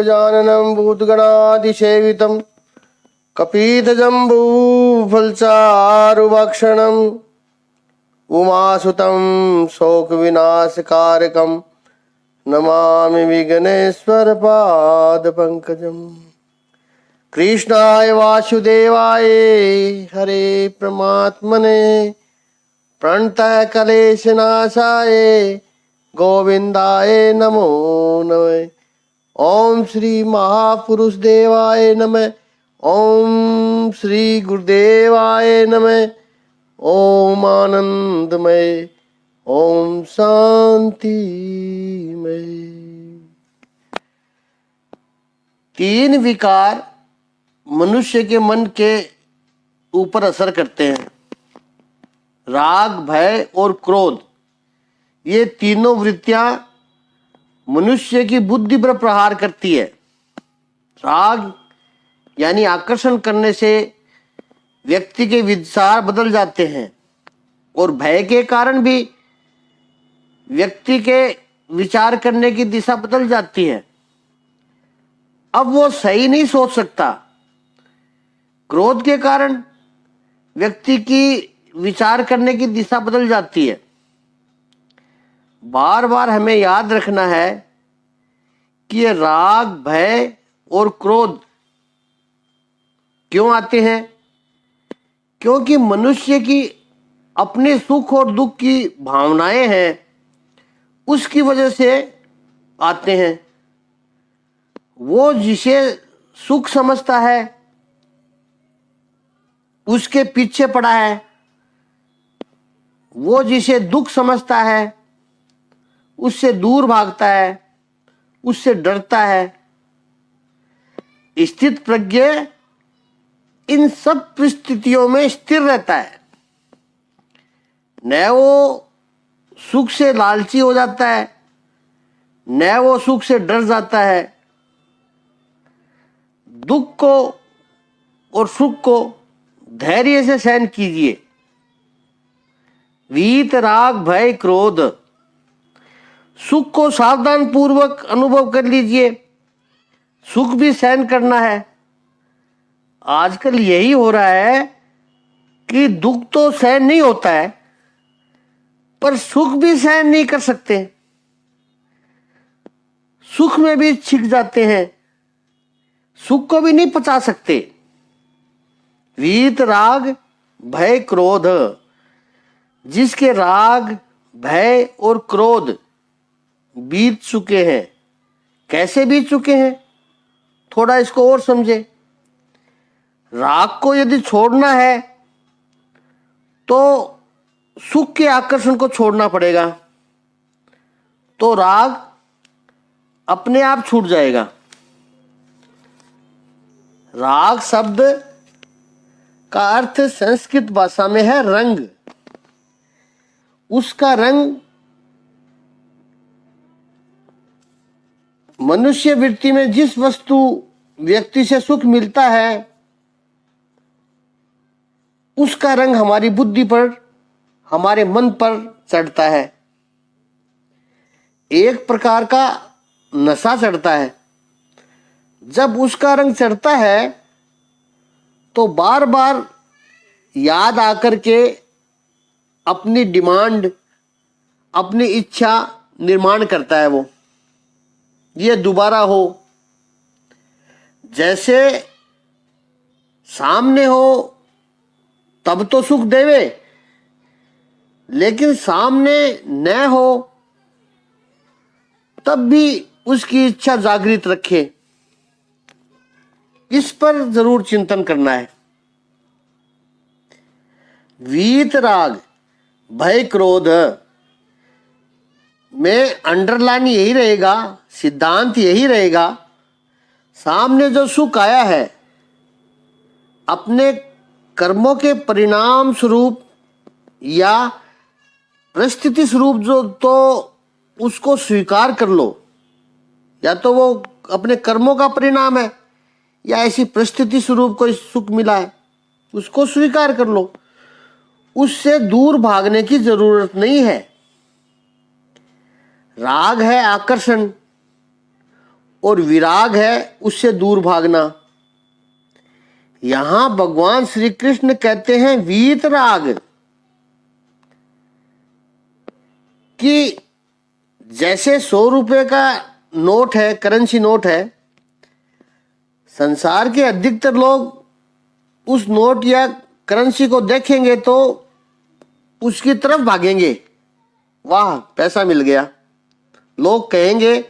गजाननं भूतगणाधिसेवितं कपीतजम्बूफलचारुभक्षणम् उमासुतं शोकविनाशकारकं नमामि विघ्नेश्वरपादपङ्कजम्। कृष्णाय वासुदेवाय हरे परमात्मने प्रणतः क्लेशनाशाय गोविन्दाय नमो नमः। ओम श्री महापुरुष देवाय नमः। ओम श्री गुरुदेवाय नमः। ओम आनंदमय, ओम शांतिमय। तीन विकार मनुष्य के मन के ऊपर असर करते हैं। राग, भय और क्रोध, ये तीनों वृत्तियां मनुष्य की बुद्धि पर प्रहार करती है। राग यानी आकर्षण करने से व्यक्ति के विचार बदल जाते हैं और भय के कारण भी व्यक्ति के विचार करने की दिशा बदल जाती है। अब वो सही नहीं सोच सकता। क्रोध के कारण व्यक्ति की विचार करने की दिशा बदल जाती है। बार बार हमें याद रखना है कि ये राग, भय और क्रोध क्यों आते हैं? क्योंकि मनुष्य की अपने सुख और दुख की भावनाएं हैं, उसकी वजह से आते हैं। वो जिसे सुख समझता है उसके पीछे पड़ा है, वो जिसे दुख समझता है उससे दूर भागता है, उससे डरता है। स्थित प्रज्ञ इन सब परिस्थितियों में स्थिर रहता है। न वो सुख से लालची हो जाता है, न वो सुख से डर जाता है। दुख को और सुख को धैर्य से सहन कीजिए। वीत, राग, भय, क्रोध, सुख को सावधान पूर्वक अनुभव कर लीजिए। सुख भी सहन करना है। आजकल यही हो रहा है कि दुख तो सहन नहीं होता है, पर सुख भी सहन नहीं कर सकते। सुख में भी छिक जाते हैं, सुख को भी नहीं पचा सकते। वीत, राग, भय, क्रोध, जिसके राग, भय और क्रोध बीत चुके हैं। कैसे बीत चुके हैं? थोड़ा इसको और समझे। राग को यदि छोड़ना है तो सुख के आकर्षण को छोड़ना पड़ेगा, तो राग अपने आप छूट जाएगा। राग शब्द का अर्थ संस्कृत भाषा में है रंग। उसका रंग मनुष्य वृत्ति में जिस वस्तु व्यक्ति से सुख मिलता है उसका रंग हमारी बुद्धि पर, हमारे मन पर चढ़ता है। एक प्रकार का नशा चढ़ता है। जब उसका रंग चढ़ता है तो बार बार याद आकर के अपनी डिमांड, अपनी इच्छा निर्माण करता है। वो ये दोबारा हो। जैसे सामने हो तब तो सुख देवे, लेकिन सामने न हो तब भी उसकी इच्छा जागृत रखे। इस पर जरूर चिंतन करना है। वीत, राग, भय, क्रोध में अंडरलाइन यही रहेगा, सिद्धांत यही रहेगा। सामने जो सुख आया है अपने कर्मों के परिणाम स्वरूप या परिस्थिति स्वरूप, जो तो उसको स्वीकार कर लो। या तो वो अपने कर्मों का परिणाम है या ऐसी परिस्थिति स्वरूप कोई सुख मिला है, उसको स्वीकार कर लो। उससे दूर भागने की जरूरत नहीं है। राग है आकर्षण, और विराग है उससे दूर भागना। यहां भगवान श्री कृष्ण कहते हैं वीतराग, कि जैसे 100 रुपए का नोट है, करेंसी नोट है, संसार के अधिकतर लोग उस नोट या करेंसी को देखेंगे तो उसकी तरफ भागेंगे, वाह पैसा मिल गया। लोग कहेंगे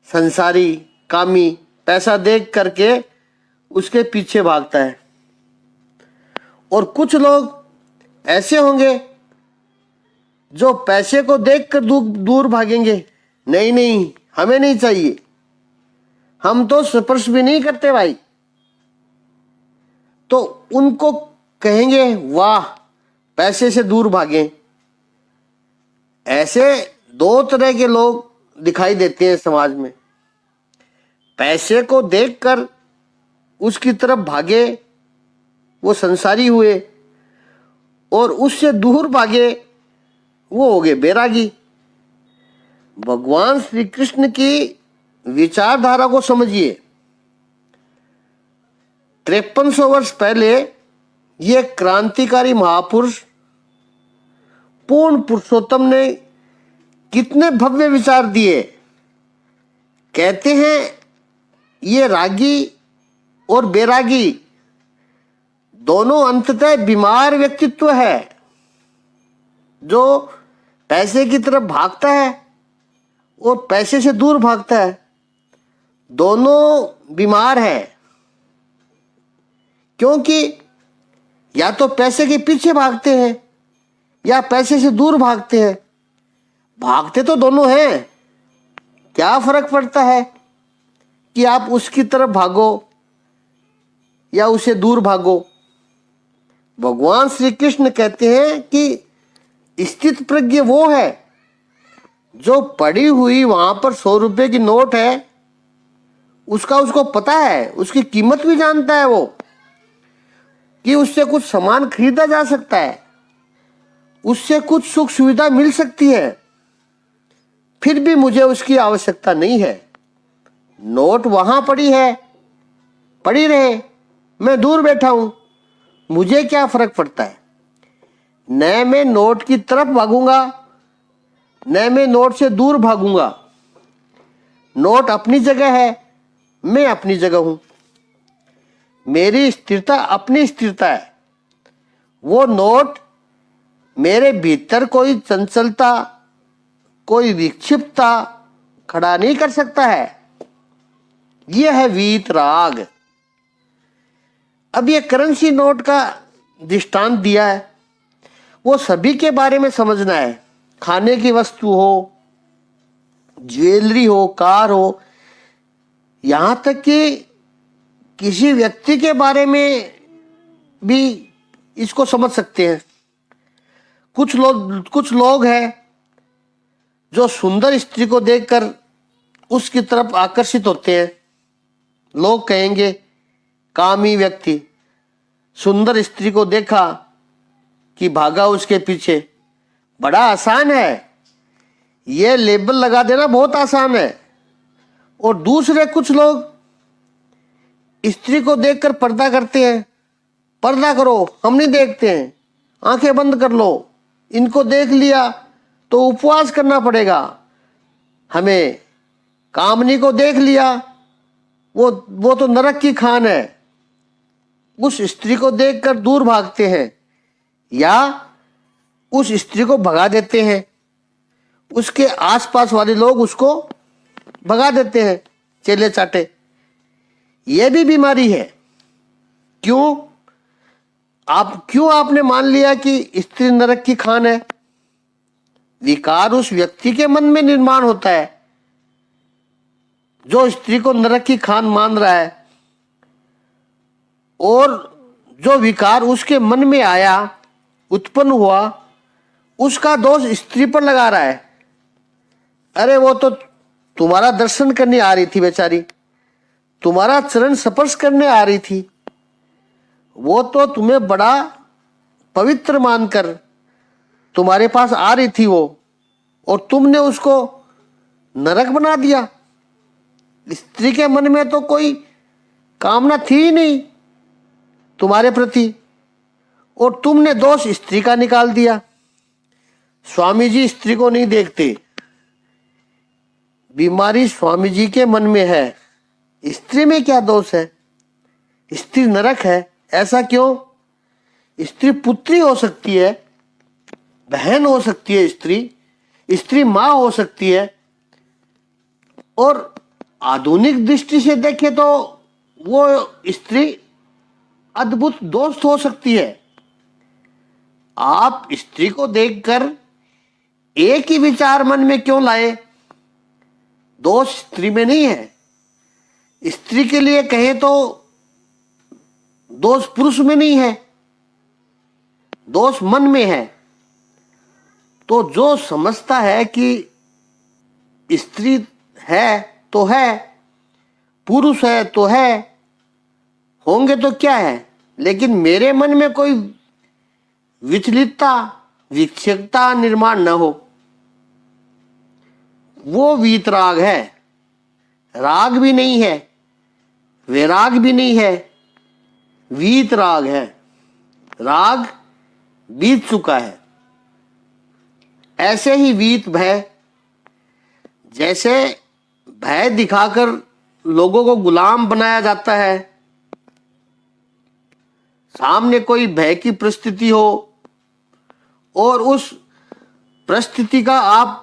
संसारी कामी पैसा देख करके उसके पीछे भागता है। और कुछ लोग ऐसे होंगे जो पैसे को देखकर दूर भागेंगे, नहीं नहीं हमें नहीं चाहिए, हम तो स्पर्श भी नहीं करते भाई। तो उनको कहेंगे वाह पैसे से दूर भागें। ऐसे दो तरह के लोग दिखाई देते हैं समाज में। पैसे को देखकर उसकी तरफ भागे वो संसारी हुए, और उससे दूर भागे वो हो गए बैरागी। भगवान श्री कृष्ण की विचारधारा को समझिए। 5300 वर्ष पहले ये क्रांतिकारी महापुरुष पूर्ण पुरुषोत्तम ने कितने भव्य विचार दिए। कहते हैं ये रागी और बैरागी दोनों अंततः बीमार व्यक्तित्व है। जो पैसे की तरफ भागता है और पैसे से दूर भागता है, दोनों बीमार है। क्योंकि या तो पैसे के पीछे भागते हैं या पैसे से दूर भागते हैं। भागते तो दोनों हैं, क्या फर्क पड़ता है कि आप उसकी तरफ भागो या उसे दूर भागो। भगवान श्री कृष्ण कहते हैं कि स्थित प्रज्ञ वो है जो पड़ी हुई वहां पर 100 रुपए की नोट है, उसको पता है, उसकी कीमत भी जानता है वो, कि उससे कुछ सामान खरीदा जा सकता है, उससे कुछ सुख सुविधा मिल सकती है, फिर भी मुझे उसकी आवश्यकता नहीं है। नोट वहां पड़ी है, पड़ी रहे, मैं दूर बैठा हूं, मुझे क्या फर्क पड़ता है। न मैं नोट की तरफ भागूंगा न मैं नोट से दूर भागूंगा। नोट अपनी जगह है, मैं अपनी जगह हूं। मेरी स्थिरता अपनी स्थिरता है। वो नोट मेरे भीतर कोई चंचलता, कोई विक्षिप्तता खड़ा नहीं कर सकता है। यह है वीतराग। अब ये करेंसी नोट का दृष्टांत दिया है, वो सभी के बारे में समझना है। खाने की वस्तु हो, ज्वेलरी हो, कार हो, यहां तक कि किसी व्यक्ति के बारे में भी इसको समझ सकते हैं। कुछ लोग हैं जो सुंदर स्त्री को देखकर उसकी तरफ आकर्षित होते हैं। लोग कहेंगे कामी व्यक्ति, सुंदर स्त्री को देखा कि भागा उसके पीछे। बड़ा आसान है, ये लेबल लगा देना बहुत आसान है। और दूसरे कुछ लोग स्त्री को देखकर पर्दा करते हैं। पर्दा करो, हम नहीं देखते हैं, आंखें बंद कर लो। इनको देख लिया तो उपवास करना पड़ेगा हमें। कामनी को देख लिया, वो तो नरक की खान है। उस स्त्री को देखकर दूर भागते हैं या उस स्त्री को भगा देते हैं। उसके आसपास वाले लोग उसको भगा देते हैं, चेले चाटे। यह भी बीमारी है। क्यों आपने मान लिया कि स्त्री नरक की खान है? विकार उस व्यक्ति के मन में निर्माण होता है जो स्त्री को नरक की खान मान रहा है, और जो विकार उसके मन में आया, उत्पन्न हुआ, उसका दोष स्त्री पर लगा रहा है। अरे वो तो तुम्हारा दर्शन करने आ रही थी बेचारी, तुम्हारा चरण स्पर्श करने आ रही थी, वो तो तुम्हें बड़ा पवित्र मानकर तुम्हारे पास आ रही थी वो, और तुमने उसको नरक बना दिया। स्त्री के मन में तो कोई कामना थी ही नहीं तुम्हारे प्रति, और तुमने दोष स्त्री का निकाल दिया। स्वामी जी स्त्री को नहीं देखते, बीमारी स्वामी जी के मन में है। स्त्री में क्या दोष है? स्त्री नरक है, ऐसा क्यों? स्त्री पुत्री हो सकती है, बहन हो सकती है, स्त्री माँ हो सकती है, और आधुनिक दृष्टि से देखें तो वो स्त्री अद्भुत दोस्त हो सकती है। आप स्त्री को देखकर एक ही विचार मन में क्यों लाए? दोष स्त्री में नहीं है। स्त्री के लिए कहें तो दोष पुरुष में नहीं है, दोष मन में है। तो जो समझता है कि स्त्री है तो है, पुरुष है तो है, होंगे तो क्या है, लेकिन मेरे मन में कोई विचलितता विक्षेपता निर्माण न हो, वो वीतराग है। राग भी नहीं है, वैराग भी नहीं है, वीतराग है। राग बीत चुका है। ऐसे ही वीत भय, जैसे भय दिखाकर लोगों को गुलाम बनाया जाता है। सामने कोई भय की परिस्थिति हो और उस परिस्थिति का आप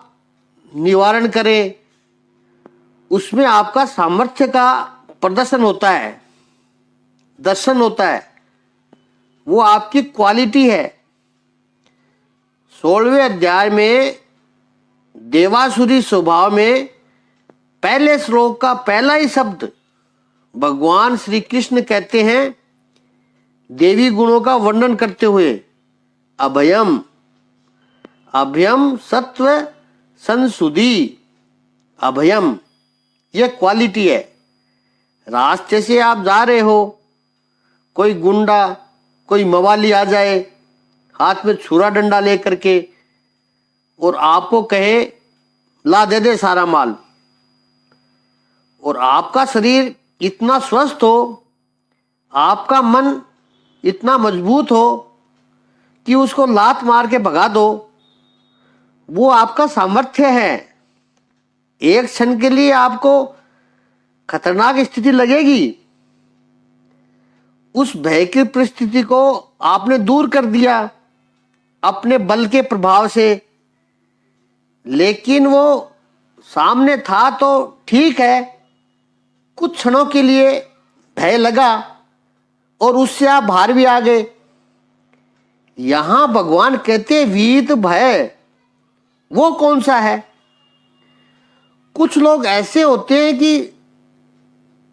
निवारण करें, उसमें आपका सामर्थ्य का प्रदर्शन होता है, दर्शन होता है, वो आपकी क्वालिटी है। 16वें अध्याय में देवासुरी स्वभाव में पहले श्लोक का पहला ही शब्द भगवान श्री कृष्ण कहते हैं, देवी गुणों का वर्णन करते हुए, अभयम अभयम सत्व संसुधि। अभयम यह क्वालिटी है। रास्ते से आप जा रहे हो, कोई गुंडा कोई मवाली आ जाए हाथ में छुरा डंडा लेकर के और आपको कहे ला दे दे सारा माल, और आपका शरीर इतना स्वस्थ हो, आपका मन इतना मजबूत हो कि उसको लात मार के भगा दो, वो आपका सामर्थ्य है। एक क्षण के लिए आपको खतरनाक स्थिति लगेगी, उस भय की परिस्थिति को आपने दूर कर दिया अपने बल के प्रभाव से, लेकिन वो सामने था तो ठीक है, कुछ क्षणों के लिए भय लगा और उससे आप बाहर भी आ गए। यहां भगवान कहते वीत भय, वो कौन सा है? कुछ लोग ऐसे होते हैं कि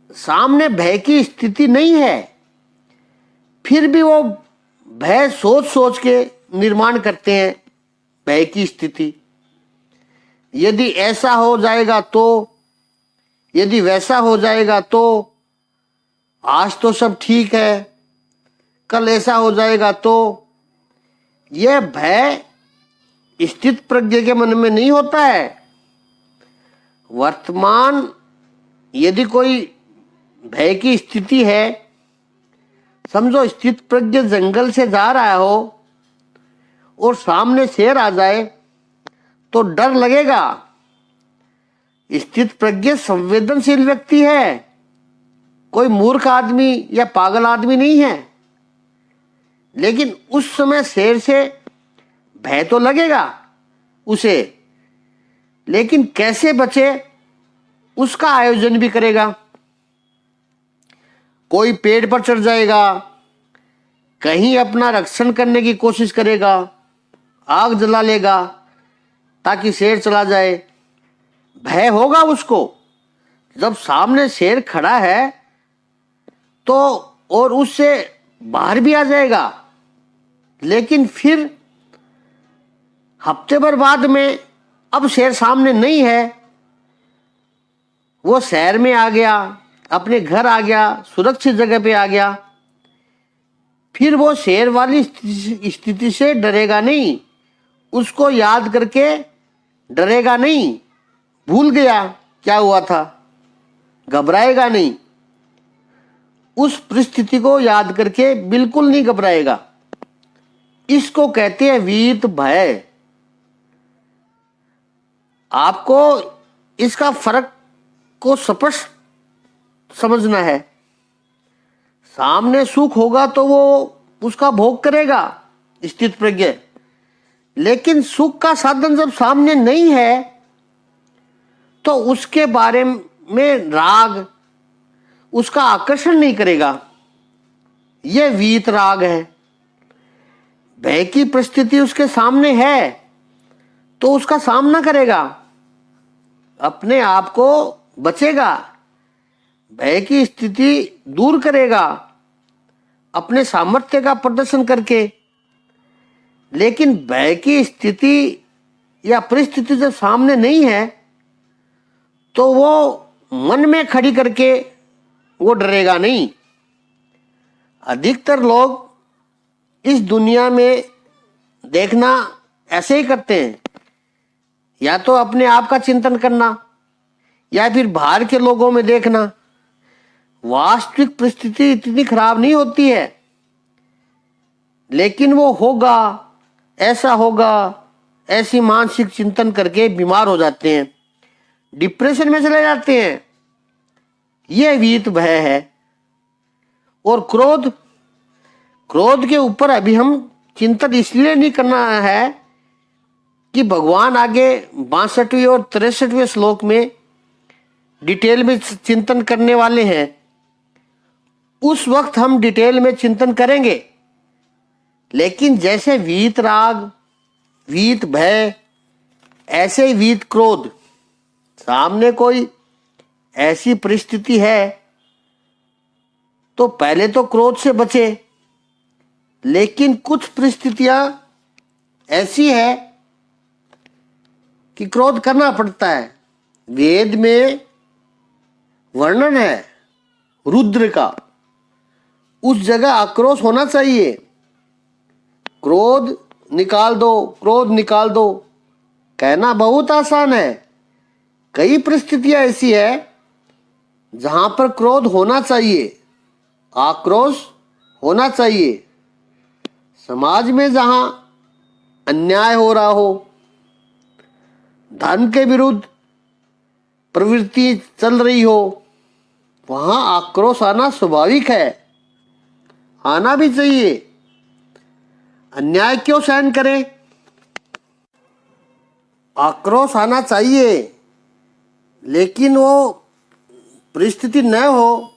सामने भय की स्थिति नहीं है, फिर भी वो भय सोच सोच के निर्माण करते हैं भय की स्थिति। यदि ऐसा हो जाएगा तो, यदि वैसा हो जाएगा तो, आज तो सब ठीक है, कल ऐसा हो जाएगा तो। यह भय स्थित प्रज्ञ के मन में नहीं होता है। वर्तमान यदि कोई भय की स्थिति है, समझो स्थित प्रज्ञ जंगल से जा रहा हो और सामने शेर आ जाए तो डर लगेगा। स्थित प्रज्ञ संवेदनशील व्यक्ति है, कोई मूर्ख आदमी या पागल आदमी नहीं है। लेकिन उस समय शेर से भय तो लगेगा उसे, लेकिन कैसे बचे उसका आयोजन भी करेगा। कोई पेड़ पर चढ़ जाएगा, कहीं अपना रक्षण करने की कोशिश करेगा, आग जला लेगा ताकि शेर चला जाए। भय होगा उसको। जब सामने शेर खड़ा है तो और उससे बाहर भी आ जाएगा, लेकिन फिर हफ्ते भर बाद में अब शेर सामने नहीं है, वो शहर में आ गया, अपने घर आ गया, सुरक्षित जगह पे आ गया, फिर वो शेर वाली स्थिति से डरेगा नहीं, उसको याद करके डरेगा नहीं, भूल गया क्या हुआ था, घबराएगा नहीं, उस परिस्थिति को याद करके बिल्कुल नहीं घबराएगा। इसको कहते हैं वीत भय। आपको इसका फर्क को स्पष्ट समझना है। सामने सुख होगा तो वो उसका भोग करेगा स्थित प्रज्ञ, लेकिन सुख का साधन जब सामने नहीं है तो उसके बारे में राग उसका आकर्षण नहीं करेगा। यह वीत राग है। भय की परिस्थिति उसके सामने है तो उसका सामना करेगा, अपने आप को बचेगा, भय की स्थिति दूर करेगा अपने सामर्थ्य का प्रदर्शन करके। लेकिन भय की स्थिति या परिस्थिति जब सामने नहीं है तो वो मन में खड़ी करके वो डरेगा नहीं। अधिकतर लोग इस दुनिया में देखना ऐसे ही करते हैं, या तो अपने आप का चिंतन करना या फिर बाहर के लोगों में देखना। वास्तविक परिस्थिति इतनी खराब नहीं होती है, लेकिन वो होगा, ऐसा होगा, ऐसी मानसिक चिंतन करके बीमार हो जाते हैं, डिप्रेशन में चले जाते हैं। यह वीत भय है। और क्रोध, क्रोध के ऊपर अभी हम चिंतन इसलिए नहीं करना है कि भगवान आगे 62वें और 63वें श्लोक में डिटेल में चिंतन करने वाले हैं। उस वक्त हम डिटेल में चिंतन करेंगे। लेकिन जैसे वीत राग, वीत भय, ऐसे ही वीत क्रोध, सामने कोई ऐसी परिस्थिति है तो पहले तो क्रोध से बचे। लेकिन कुछ परिस्थितियां ऐसी है कि क्रोध करना पड़ता है। वेद में वर्णन है रुद्र का, उस जगह आक्रोश होना चाहिए। क्रोध निकाल दो, क्रोध निकाल दो, कहना बहुत आसान है। कई परिस्थितियां ऐसी है जहां पर क्रोध होना चाहिए, आक्रोश होना चाहिए। समाज में जहां अन्याय हो रहा हो, धर्म के विरुद्ध प्रवृत्ति चल रही हो, वहां आक्रोश आना स्वाभाविक है, आना भी चाहिए। अन्याय क्यों सहन करें? आक्रोश आना चाहिए, लेकिन वो परिस्थिति न हो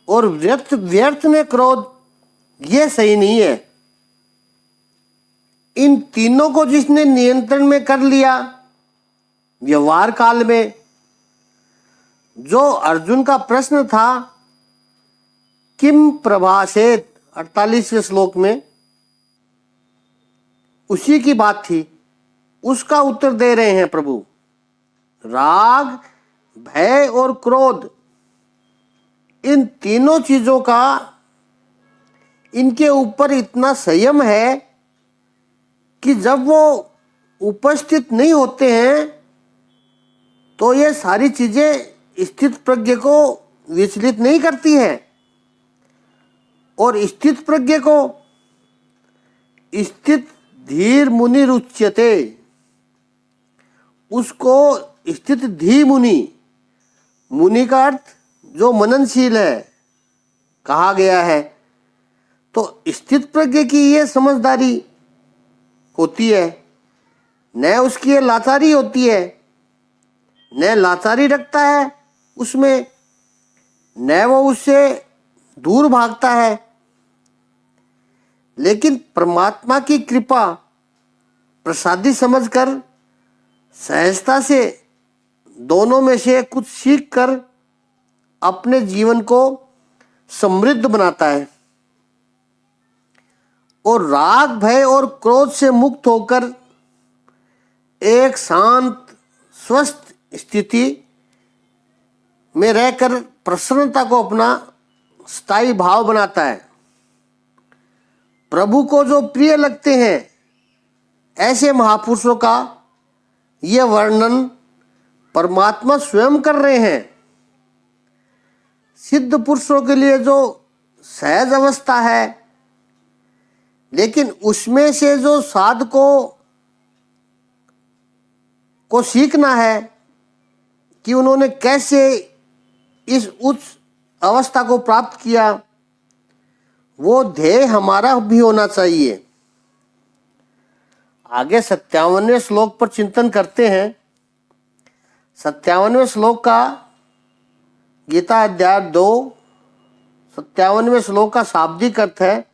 और व्यर्थ में क्रोध, ये सही नहीं है। इन तीनों को जिसने नियंत्रण में कर लिया व्यवहार काल में, जो अर्जुन का प्रश्न था किम प्रभाषेत 48वें श्लोक में, उसी की बात थी, उसका उत्तर दे रहे हैं प्रभु। राग, भय और क्रोध, इन तीनों चीजों का इनके ऊपर इतना संयम है कि जब वो उपस्थित नहीं होते हैं तो ये सारी चीजें स्थित प्रज्ञ को विचलित नहीं करती हैं। और स्थित प्रज्ञ को स्थित धीर मुनि रुच्यते, उसको स्थित धी मुनि, मुनि का अर्थ जो मननशील है कहा गया है। तो स्थित प्रज्ञ की ये समझदारी होती है, न उसकी ये लाचारी होती है, न लाचारी रखता है उसमें, न वो उससे दूर भागता है। लेकिन परमात्मा की कृपा प्रसादी समझकर सहजता से दोनों में से कुछ सीख कर अपने जीवन को समृद्ध बनाता है। और राग, भय और क्रोध से मुक्त होकर एक शांत स्वस्थ स्थिति में रहकर प्रसन्नता को अपना स्थायी भाव बनाता है। प्रभु को जो प्रिय लगते हैं ऐसे महापुरुषों का यह वर्णन परमात्मा स्वयं कर रहे हैं। सिद्ध पुरुषों के लिए जो सहज अवस्था है, लेकिन उसमें से जो साधकों को सीखना है कि उन्होंने कैसे इस उच्च अवस्था को प्राप्त किया, वो ध्येय हमारा भी होना चाहिए। आगे 57वें श्लोक पर चिंतन करते हैं। 57वें श्लोक का गीता अध्याय 2 57वें श्लोक का शाब्दिक अर्थ है,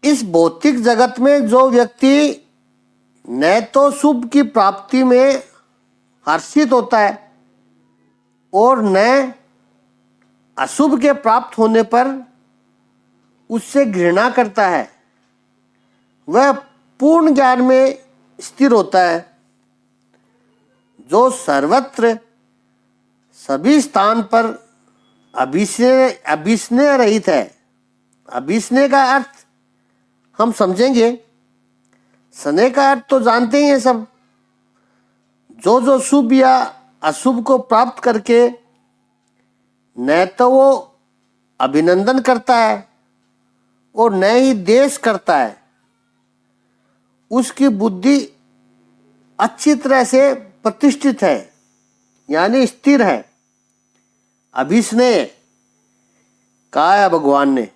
इस भौतिक जगत में जो व्यक्ति न तो शुभ की प्राप्ति में हर्षित होता है और न अशुभ के प्राप्त होने पर उससे घृणा करता है, वह पूर्ण ज्ञान में स्थिर होता है। जो सर्वत्र सभी स्थान पर अभिस्नेह रहित है। अभिस्नेह का अर्थ हम समझेंगे, स्नेह का अर्थ तो जानते ही हैं सब। जो शुभ या अशुभ को प्राप्त करके न तो वो अभिनंदन करता है और न ही द्वेष करता है, उसकी बुद्धि अच्छी तरह से प्रतिष्ठित है, यानी स्थिर है। अभिस्नेह कहा है भगवान ने।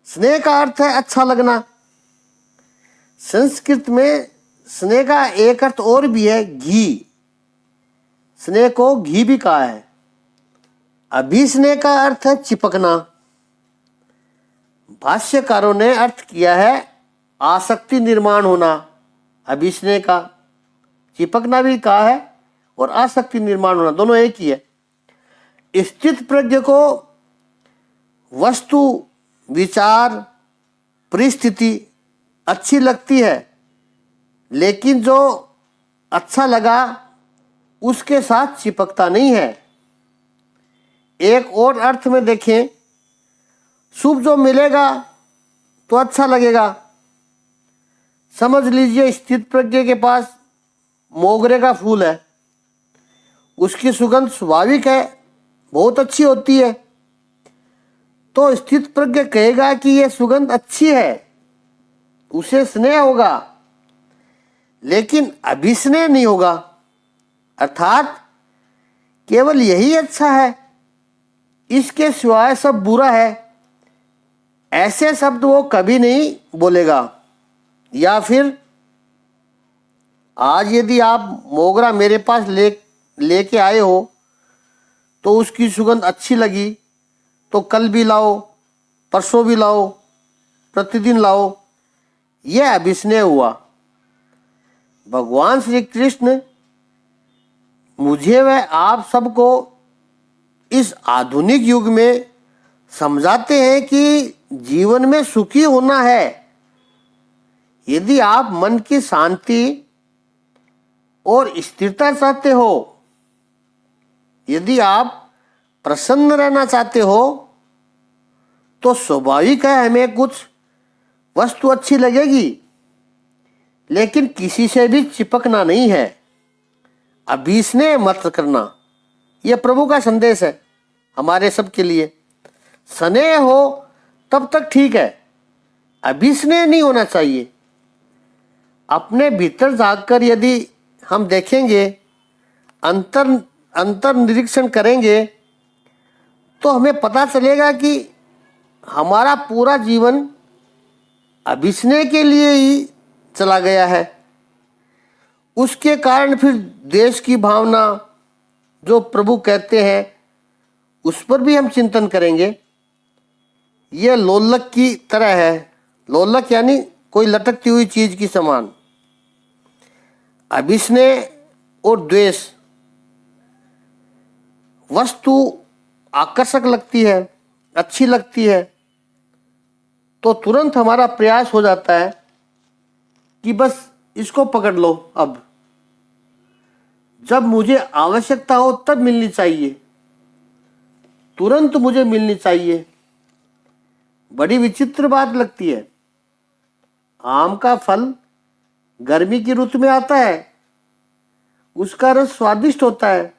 स्नेह का अर्थ है अच्छा लगना। संस्कृत में स्नेह का एक अर्थ और भी है, घी। स्नेह को घी भी कहा है। अभिस्नेह का अर्थ है चिपकना। भाष्यकारों ने अर्थ किया है आसक्ति निर्माण होना। अभिस्नेह का चिपकना भी कहा है और आसक्ति निर्माण होना, दोनों एक ही है। स्थित प्रज्ञ को वस्तु, विचार, परिस्थिति अच्छी लगती है, लेकिन जो अच्छा लगा उसके साथ चिपकता नहीं है। एक और अर्थ में देखें, शुभ जो मिलेगा तो अच्छा लगेगा। समझ लीजिए स्थित प्रज्ञ के पास मोगरे का फूल है, उसकी सुगंध स्वाभाविक है, बहुत अच्छी होती है, तो स्थित प्रज्ञ कहेगा कि यह सुगंध अच्छी है, उसे स्नेह होगा, लेकिन अभिस्नेह नहीं होगा। अर्थात केवल यही अच्छा है, इसके सिवाय सब बुरा है, ऐसे शब्द वो कभी नहीं बोलेगा। या फिर आज यदि आप मोगरा मेरे पास लेके आए हो तो उसकी सुगंध अच्छी लगी तो कल भी लाओ, परसों भी लाओ, प्रतिदिन लाओ, यह अभिस्नेह हुआ। भगवान श्री कृष्ण मुझे व आप सबको इस आधुनिक युग में समझाते हैं कि जीवन में सुखी होना है। यदि आप मन की शांति और स्थिरता चाहते हो, यदि आप प्रसन्न रहना चाहते हो, तो स्वाभाविक है हमें कुछ वस्तु अच्छी लगेगी, लेकिन किसी से भी चिपकना नहीं है, अभिस्नेह मत करना। यह प्रभु का संदेश है हमारे सब के लिए। स्नेह हो तब तक ठीक है, अभिस्नेह नहीं होना चाहिए। अपने भीतर जाकर यदि हम देखेंगे, अंतर निरीक्षण करेंगे, तो हमें पता चलेगा कि हमारा पूरा जीवन अभिस्नेह के लिए ही चला गया है। उसके कारण फिर देश की भावना जो प्रभु कहते हैं उस पर भी हम चिंतन करेंगे। यह लोलक की तरह है। लोलक यानी कोई लटकती हुई चीज की समान। अभिस्नेह और द्वेष, वस्तु आकर्षक लगती है, अच्छी लगती है, तो तुरंत हमारा प्रयास हो जाता है कि बस इसको पकड़ लो। अब जब मुझे आवश्यकता हो तब मिलनी चाहिए, तुरंत मुझे मिलनी चाहिए। बड़ी विचित्र बात लगती है। आम का फल गर्मी की ऋतु में आता है, उसका रस स्वादिष्ट होता है,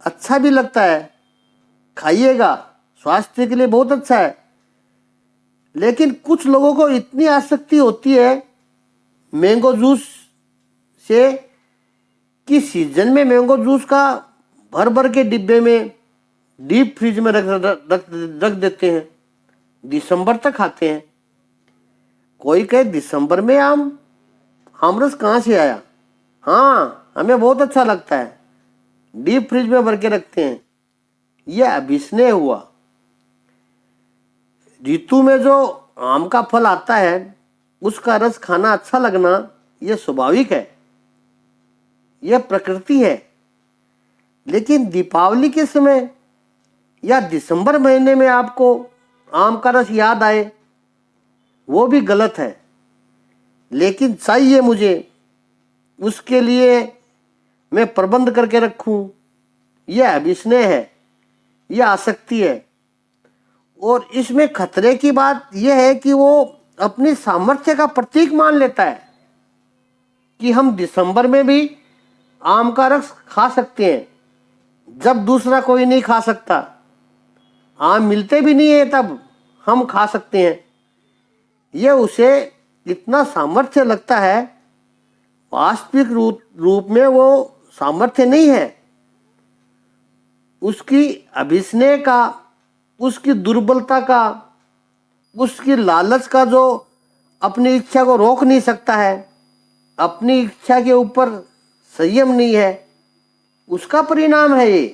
अच्छा भी लगता है, खाइएगा, स्वास्थ्य के लिए बहुत अच्छा है। लेकिन कुछ लोगों को इतनी आसक्ति होती है मैंगो जूस से कि सीजन में मैंगो जूस का भर भर के डिब्बे में डीप फ्रिज में रख देते हैं, दिसंबर तक खाते हैं। कोई कहे दिसंबर में आमरस कहाँ से आया? हाँ, हमें बहुत अच्छा लगता है, डीप फ्रिज में भर के रखते हैं। यह अभिस्नेह हुआ। ऋतु में जो आम का फल आता है उसका रस खाना अच्छा लगना यह स्वाभाविक है, यह प्रकृति है। लेकिन दीपावली के समय या दिसंबर महीने में आपको आम का रस याद आए, वो भी गलत है। लेकिन चाहिए मुझे, उसके लिए मैं प्रबंध करके रखूं, यह अभिस्नेह है, यह आसक्ति है। और इसमें खतरे की बात यह है कि वो अपनी सामर्थ्य का प्रतीक मान लेता है कि हम दिसंबर में भी आम का रस खा सकते हैं जब दूसरा कोई नहीं खा सकता। आम मिलते भी नहीं है तब हम खा सकते हैं। यह उसे इतना सामर्थ्य लगता है, वास्तविक रूप में वो सामर्थ्य नहीं है। उसकी अभिस्नेह का, उसकी दुर्बलता का, उसकी लालच का, जो अपनी इच्छा को रोक नहीं सकता है, अपनी इच्छा के ऊपर संयम नहीं है, उसका परिणाम है ये।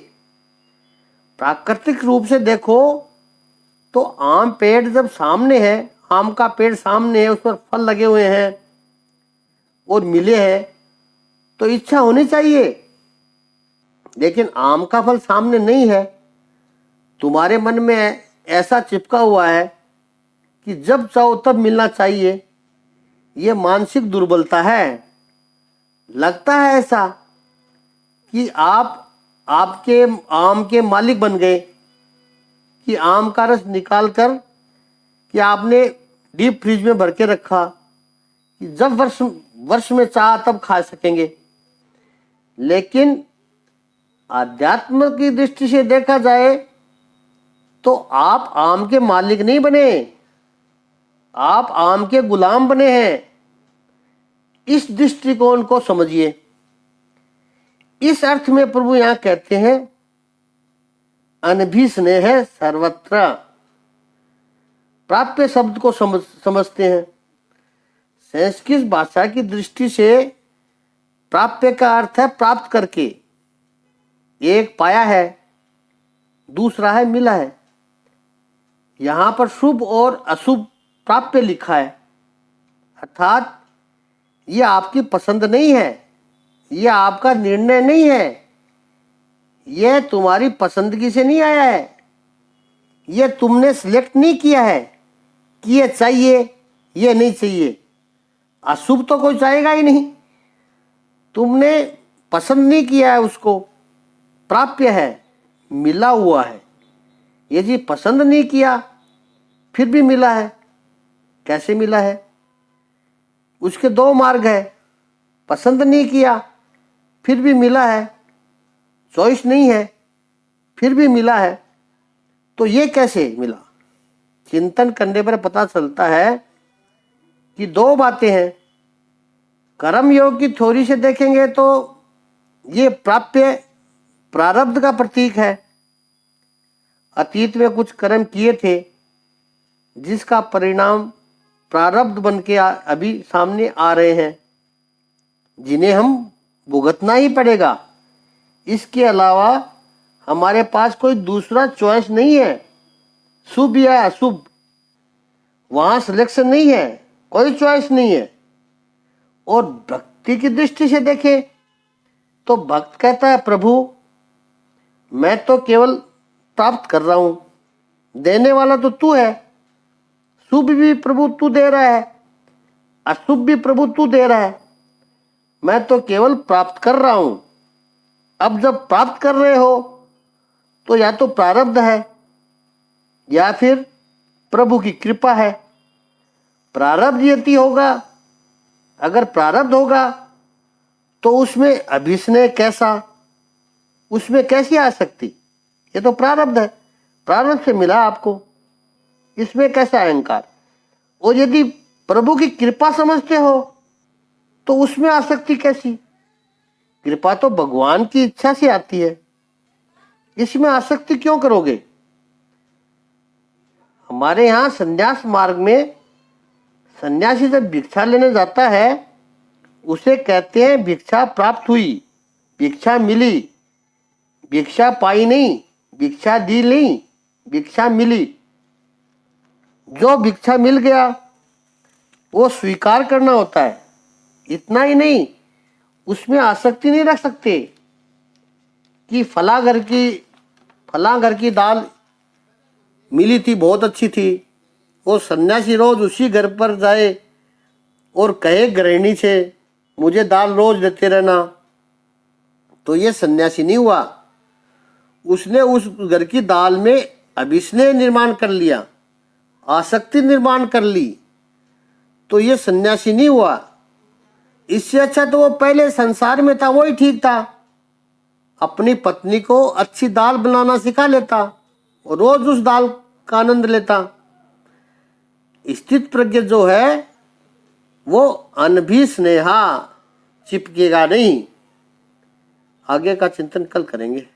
प्राकृतिक रूप से देखो तो आम पेड़ जब सामने है, आम का पेड़ सामने है, उस पर फल लगे हुए हैं और मिले हैं, तो इच्छा होनी चाहिए। लेकिन आम का फल सामने नहीं है, तुम्हारे मन में ऐसा चिपका हुआ है कि जब चाहो तब मिलना चाहिए। ये मानसिक दुर्बलता है। लगता है ऐसा कि आप आपके आम के मालिक बन गए, कि आम का रस निकाल कर कि आपने डीप फ्रिज में भर के रखा कि जब वर्ष में चाह तब खा सकेंगे। लेकिन आध्यात्म की दृष्टि से देखा जाए तो आप आम के मालिक नहीं बने, आप आम के गुलाम बने हैं। इस दृष्टिकोण को समझिए। इस अर्थ में प्रभु यहां कहते हैं अनभिस्नेह है सर्वत्र। प्राप्य शब्द को समझते हैं। संस्कृत भाषा की दृष्टि से प्राप्य का अर्थ है प्राप्त करके। एक पाया है, दूसरा है मिला है। यहां पर शुभ और अशुभ प्राप्य लिखा है, अर्थात यह आपकी पसंद नहीं है, यह आपका निर्णय नहीं है, यह तुम्हारी पसंदगी से नहीं आया है, यह तुमने सिलेक्ट नहीं किया है कि यह चाहिए, यह नहीं चाहिए। अशुभ तो कोई चाहेगा ही नहीं, तुमने पसंद नहीं किया है उसको, प्राप्य है, मिला हुआ है। यदि पसंद नहीं किया फिर भी मिला है। कैसे मिला है? उसके दो मार्ग है। पसंद नहीं किया फिर भी मिला है, चॉइस नहीं है फिर भी मिला है। तो ये कैसे मिला? चिंतन करने पर पता चलता है कि दो बातें हैं। कर्म योग की थ्योरी से देखेंगे तो ये प्राप्य प्रारब्ध का प्रतीक है। अतीत में कुछ कर्म किए थे जिसका परिणाम प्रारब्ध बन के अभी सामने आ रहे हैं, जिन्हें हम भुगतना ही पड़ेगा। इसके अलावा हमारे पास कोई दूसरा चॉइस नहीं है। शुभ या अशुभ, वहां सिलेक्शन नहीं है, कोई चॉइस नहीं है। और भक्ति की दृष्टि से देखें तो भक्त कहता है प्रभु मैं तो केवल प्राप्त कर रहा हूं, देने वाला तो तू है। शुभ भी प्रभु तू दे रहा है, अशुभ भी प्रभु तू दे रहा है, मैं तो केवल प्राप्त कर रहा हूं। अब जब प्राप्त कर रहे हो तो या तो प्रारब्ध है या फिर प्रभु की कृपा है। प्रारब्ध यदि होगा, अगर प्रारब्ध होगा तो उसमें अभिस्नेह कैसा, उसमें कैसी आ सकती? ये तो प्रारब्ध है। प्रारब्ध से मिला आपको, इसमें कैसा अहंकार। और यदि प्रभु की कृपा समझते हो तो उसमें आसक्ति कैसी। कृपा तो भगवान की इच्छा से आती है, इसमें आसक्ति क्यों करोगे। हमारे यहाँ संन्यास मार्ग में सन्यासी जब भिक्षा लेने जाता है उसे कहते हैं भिक्षा प्राप्त हुई, भिक्षा मिली, भिक्षा पाई नहीं, भिक्षा दी नहीं, भिक्षा मिली। जो भिक्षा मिल गया वो स्वीकार करना होता है। इतना ही नहीं, उसमें आसक्ति नहीं रख सकते कि फला घर की दाल मिली थी, बहुत अच्छी थी, वो सन्यासी रोज उसी घर पर जाए और कहे गृहिणी से मुझे दाल रोज देते रहना, तो ये सन्यासी नहीं हुआ। उसने उस घर की दाल में अभिष्णय निर्माण कर लिया, आसक्ति निर्माण कर ली, तो ये सन्यासी नहीं हुआ। इससे अच्छा तो वो पहले संसार में था, वही ठीक था। अपनी पत्नी को अच्छी दाल बनाना सिखा लेता और रोज उस दाल का आनंद लेता। स्थित प्रज्ञ जो है वो अनभी स्नेहा, चिपकेगा नहीं। आगे का चिंतन कल करेंगे।